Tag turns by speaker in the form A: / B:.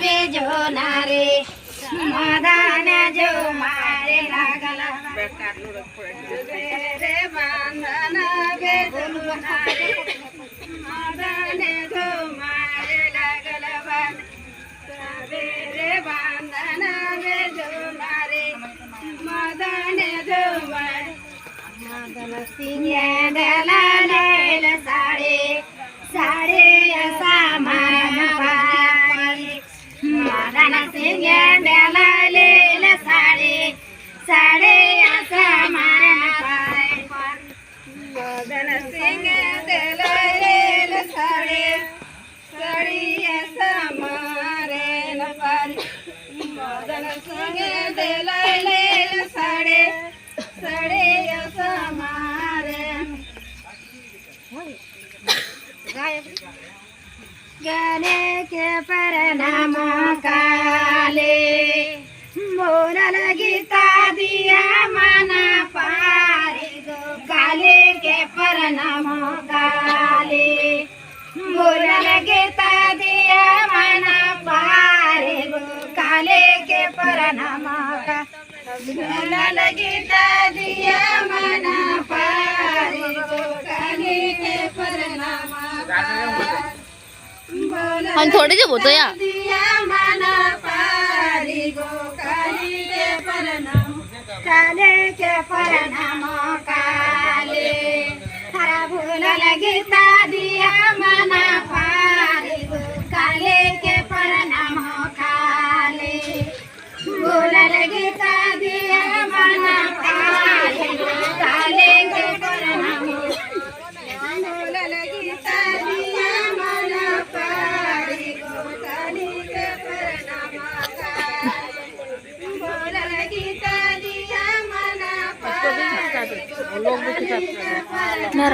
A: बेजो नारे मदान जो मारे लागला रे बांधन बेजो नारे मदान जो मारे लागला रे बांधन बेजो नारे मदान जो मारे मदन सिंह दलाल साडे साडे असा मानवाई मदन सिंह दलाल साडे साडे असा मानवाई मदन सिंह दलाल साडे साडी असा मारेन पारी मदन सिंह दलाल साडे साडे असा मारेन गाने के परनाम काले मोरल गीता दिया मना पारे गो काले के परनाम काले मोरल गीता दिया मना पारे गो काले के परनाम का मोरल गीता दिया मना पारे गो काले के परनाम
B: हम थोड़े जो बोलते यार
A: काले के परनाम काले हरा भूल लगता दिया मना पारी गो काले के परनाम काले भूल लगता दिया मना पारी गो काले के परनाम भूल लगता दिया मना पारी गो काले के परनाम भूल लगता दिया मना पारी गो काले के परनाम